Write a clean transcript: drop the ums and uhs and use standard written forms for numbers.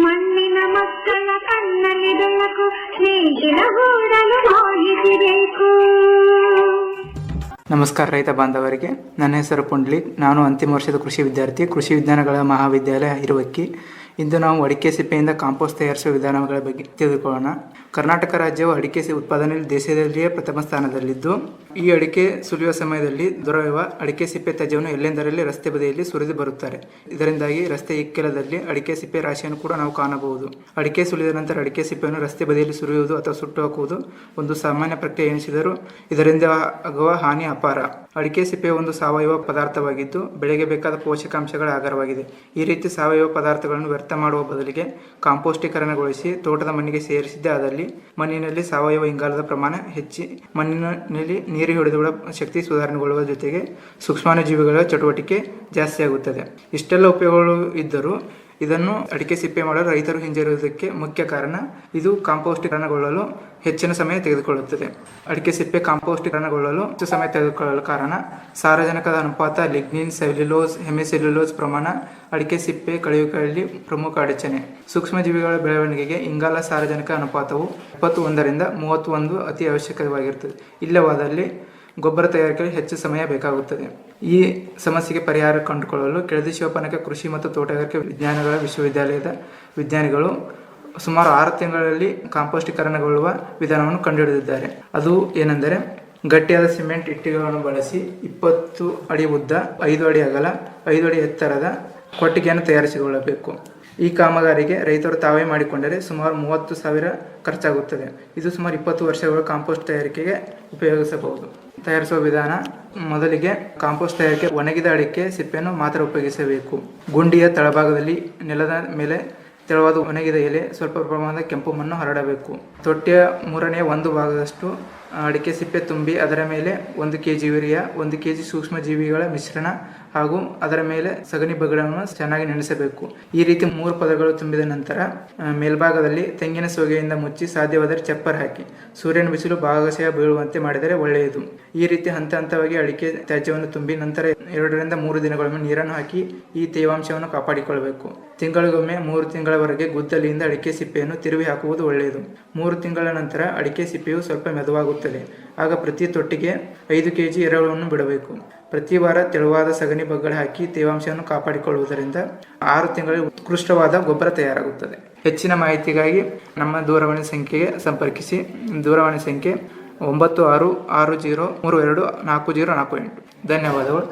ಮಣ್ಣಿನ ಮಕ್ಕಳ ಕಣ್ಣಲ್ಲಿ ಬೆಳಕು, ನೇಗಿಲ ಗೂಡಲು ಮಾಹಿತಿ ಬೇಕು. ನಮಸ್ಕಾರ ರೈತ ಬಾಂಧವರಿಗೆ, ನನ್ನ ಹೆಸರು ಪುಂಡ್ಲಿಕ್. ನಾನು ಅಂತಿಮ ವರ್ಷದ ಕೃಷಿ ವಿದ್ಯಾರ್ಥಿ, ಕೃಷಿ ವಿಜ್ಞಾನಗಳ ಮಹಾವಿದ್ಯಾಲಯ ಹಿರುವಕ್ಕಿ. ಇಂದು ನಾವು ಅಡಿಕೆ ಸಿಪ್ಪೆಯಿಂದ ಕಾಂಪೋಸ್ಟ್ ತಯಾರಿಸುವ ವಿಧಾನಗಳ ಬಗ್ಗೆ ತಿಳಿದುಕೊಳ್ಳೋಣ. ಕರ್ನಾಟಕ ರಾಜ್ಯವು ಅಡಿಕೆ ಉತ್ಪಾದನೆಯಲ್ಲಿ ದೇಶದಲ್ಲಿಯೇ ಪ್ರಥಮ ಸ್ಥಾನದಲ್ಲಿದ್ದು, ಈ ಅಡಿಕೆ ಸುಲಿಯುವ ಸಮಯದಲ್ಲಿ ದೊರೆಯುವ ಅಡಿಕೆ ಸಿಪ್ಪೆ ತ್ಯಾಜ್ಯವನ್ನು ಎಲ್ಲೆಂದರಲ್ಲಿ ರಸ್ತೆ ಬದಿಯಲ್ಲಿ ಸುರಿದು ಬರುತ್ತಾರೆ. ಇದರಿಂದಾಗಿ ರಸ್ತೆ ಇಕ್ಕೆಲದಲ್ಲಿ ಅಡಿಕೆ ಸಿಪ್ಪೆ ರಾಶಿಯನ್ನು ಕೂಡ ನಾವು ಕಾಣಬಹುದು. ಅಡಿಕೆ ಸುಲಿದ ನಂತರ ಅಡಿಕೆ ಸಿಪ್ಪೆಯನ್ನು ರಸ್ತೆ ಬದಿಯಲ್ಲಿ ಸುರಿಯುವುದು ಅಥವಾ ಸುಟ್ಟು ಹಾಕುವುದು ಒಂದು ಸಾಮಾನ್ಯ ಪ್ರಕ್ರಿಯೆ ಎನಿಸಿದರೂ ಇದರಿಂದ ಆಗುವ ಹಾನಿ ಅಪಾರ. ಅಡಿಕೆ ಸಿಪ್ಪೆ ಒಂದು ಸಾವಯವ ಪದಾರ್ಥವಾಗಿದ್ದು ಬೆಳೆಗೆ ಬೇಕಾದ ಪೋಷಕಾಂಶಗಳ ಆಗರವಾಗಿದೆ. ಈ ರೀತಿ ಸಾವಯವ ಪದಾರ್ಥಗಳನ್ನು ವ್ಯರ್ಥ ಮಾಡುವ ಬದಲಿಗೆ ಕಾಂಪೋಸ್ಟೀಕರಣಗೊಳಿಸಿ ತೋಟದ ಮಣ್ಣಿಗೆ ಸೇರಿಸಿದ್ದೇ ಆದಲ್ಲಿ ಮಣ್ಣಿನಲ್ಲಿ ಸಾವಯವ ಇಂಗಾಲದ ಪ್ರಮಾಣ ಹೆಚ್ಚಿ ಮಣ್ಣಿನಲ್ಲಿ ನೀರು ಹಿಡಿದುಕೊಳ್ಳುವ ಶಕ್ತಿ ಸುಧಾರಣೆಗೊಳ್ಳುವ ಜೊತೆಗೆ ಸೂಕ್ಷ್ಮಾಣುಜೀವಿಗಳ ಚಟುವಟಿಕೆ ಜಾಸ್ತಿಯಾಗುತ್ತದೆ. ಇಷ್ಟೆಲ್ಲ ಉಪಯೋಗಗಳು ಇದ್ದರೂ ಇದನ್ನು ಅಡಿಕೆ ಸಿಪ್ಪೆ ಮಾಡಲು ರೈತರು ಹಿಂಜರಿಯುವುದಕ್ಕೆ ಮುಖ್ಯ ಕಾರಣ ಇದು ಕಾಂಪೋಸ್ಟೀಕರಣಗೊಳ್ಳಲು ಹೆಚ್ಚಿನ ಸಮಯ ತೆಗೆದುಕೊಳ್ಳುತ್ತದೆ. ಅಡಿಕೆ ಸಿಪ್ಪೆ ಕಾಂಪೋಸ್ಟೀಕರಣಗೊಳ್ಳಲು ಹೆಚ್ಚು ಸಮಯ ತೆಗೆದುಕೊಳ್ಳಲು ಕಾರಣ ಸಾರಜನಕದ ಅನುಪಾತ, ಲಿಗ್ನಿನ್, ಸೆಲ್ಯುಲೋಸ್, ಹೆಮಿಸೆಲ್ಯುಲೋಸ್ ಪ್ರಮಾಣ ಅಡಿಕೆ ಸಿಪ್ಪೆ ಕಳೆಯುವಿಕೆಯಲ್ಲಿ ಪ್ರಮುಖ ಅಡಚಣೆ. ಸೂಕ್ಷ್ಮಜೀವಿಗಳ ಬೆಳವಣಿಗೆಗೆ ಇಂಗಾಲ ಸಾರಜನಕ ಅನುಪಾತವು 71ರಿಂದ 31 ಅತಿ ಅವಶ್ಯಕವಾಗಿರುತ್ತದೆ. ಇಲ್ಲವಾದಲ್ಲಿ ಗೊಬ್ಬರ ತಯಾರಿಕೆಯಲ್ಲಿ ಹೆಚ್ಚು ಸಮಯ ಬೇಕಾಗುತ್ತದೆ. ಈ ಸಮಸ್ಯೆಗೆ ಪರಿಹಾರ ಕಂಡುಕೊಳ್ಳಲು ಕೆಳದಿ ಶಿವಪ್ಪನಕ ಕೃಷಿ ಮತ್ತು ತೋಟಗಾರಿಕೆ ವಿಜ್ಞಾನಗಳ ವಿಶ್ವವಿದ್ಯಾಲಯದ ವಿಜ್ಞಾನಿಗಳು ಸುಮಾರು 6 ತಿಂಗಳಲ್ಲಿ ಕಾಂಪೋಸ್ಟೀಕರಣಗೊಳ್ಳುವ ವಿಧಾನವನ್ನು ಕಂಡುಹಿಡಿದಿದ್ದಾರೆ. ಅದು ಏನೆಂದರೆ, ಗಟ್ಟಿಯಾದ ಸಿಮೆಂಟ್ ಇಟ್ಟಿಗೆಗಳನ್ನು ಬಳಸಿ 20 ಅಡಿ ಉದ್ದ, 5 ಅಡಿ ಅಗಲ, 5 ಅಡಿ ಎತ್ತರದ ಕೊಟ್ಟಿಗೆಯನ್ನು ತಯಾರಿಸಿಕೊಳ್ಳಬೇಕು. ಈ ಕಾಮಗಾರಿಗೆ ರೈತರು ತಾವೇ ಮಾಡಿಕೊಂಡರೆ ಸುಮಾರು 30,000 ಖರ್ಚಾಗುತ್ತದೆ. ಇದು ಸುಮಾರು 20 ವರ್ಷಗಳ ಕಾಂಪೋಸ್ಟ್ ತಯಾರಿಕೆಗೆ ಉಪಯೋಗಿಸಬಹುದು. ತಯಾರಿಸುವ ವಿಧಾನ: ಮೊದಲಿಗೆ ಕಾಂಪೋಸ್ಟ್ ತಯಾರಿಕೆ ಒಣಗಿದ ಅಡಿಕೆ ಸಿಪ್ಪೆಯನ್ನು ಮಾತ್ರ ಉಪಯೋಗಿಸಬೇಕು. ಗುಂಡಿಯ ತಳಭಾಗದಲ್ಲಿ ನೆಲದ ಮೇಲೆ ತೆಳುವಾದ ಒಣಗಿದ ಎಲೆ, ಸ್ವಲ್ಪ ಪ್ರಮಾಣದ ಕೆಂಪು ಮಣ್ಣು ಹರಡಬೇಕು. ತೊಟ್ಟಿಯ 1/3 ಭಾಗದಷ್ಟು ಅಡಿಕೆ ಸಿಪ್ಪೆ ತುಂಬಿ ಅದರ ಮೇಲೆ 1 kg ಯೂರಿಯಾ, 1 kg ಸೂಕ್ಷ್ಮ ಜೀವಿಗಳ ಮಿಶ್ರಣ ಹಾಗೂ ಅದರ ಮೇಲೆ ಸಗಣಿ ಬಗಡನ್ನು ಚೆನ್ನಾಗಿ ನೆನೆಸಬೇಕು. ಈ ರೀತಿ 3 ಪದಗಳು ತುಂಬಿದ ನಂತರ ಮೇಲ್ಭಾಗದಲ್ಲಿ ತೆಂಗಿನ ಸೋಗೆಯಿಂದ ಮುಚ್ಚಿ ಸಾಧ್ಯವಾದರೆ ಚಪ್ಪರ್ ಹಾಕಿ ಸೂರ್ಯನ ಬಿಸಿಲು ಭಾಗಶಃ ಬೀಳುವಂತೆ ಮಾಡಿದರೆ ಒಳ್ಳೆಯದು. ಈ ರೀತಿ ಹಂತ ಹಂತವಾಗಿ ಅಡಿಕೆ ತ್ಯಾಜ್ಯವನ್ನು ತುಂಬಿ ನಂತರ 2ರಿಂದ 3 ದಿನಗೊಮ್ಮೆ ನೀರನ್ನು ಹಾಕಿ ಈ ತೇವಾಂಶವನ್ನು ಕಾಪಾಡಿಕೊಳ್ಳಬೇಕು. ತಿಂಗಳಿಗೊಮ್ಮೆ 3 ತಿಂಗಳವರೆಗೆ ಗುದ್ದಲಿಯಿಂದ ಅಡಿಕೆ ಸಿಪ್ಪೆಯನ್ನು ತಿರುವಿ ಹಾಕುವುದು ಒಳ್ಳೆಯದು. 3 ತಿಂಗಳ ನಂತರ ಅಡಿಕೆ ಸಿಪ್ಪೆಯು ಸ್ವಲ್ಪ ಮೆದುವಾಗುತ್ತದೆ. ಆಗ ಪ್ರತಿ ತೊಟ್ಟಿಗೆ 5 kg ಎರೆಹುಳವನ್ನು ಬಿಡಬೇಕು. ಪ್ರತಿ ವಾರ ತೆಳುವಾದ ಸಗಣಿ ಬಗ್ಗಡ ಹಾಕಿ ತೇವಾಂಶವನ್ನು ಕಾಪಾಡಿಕೊಳ್ಳುವುದರಿಂದ 6 ತಿಂಗಳಲ್ಲಿ ಉತ್ಕೃಷ್ಟವಾದ ಗೊಬ್ಬರ ತಯಾರಾಗುತ್ತದೆ. ಹೆಚ್ಚಿನ ಮಾಹಿತಿಗಾಗಿ ನಮ್ಮ ದೂರವಾಣಿ ಸಂಖ್ಯೆಗೆ ಸಂಪರ್ಕಿಸಿ. ದೂರವಾಣಿ ಸಂಖ್ಯೆ 9660324048. ಧನ್ಯವಾದಗಳು.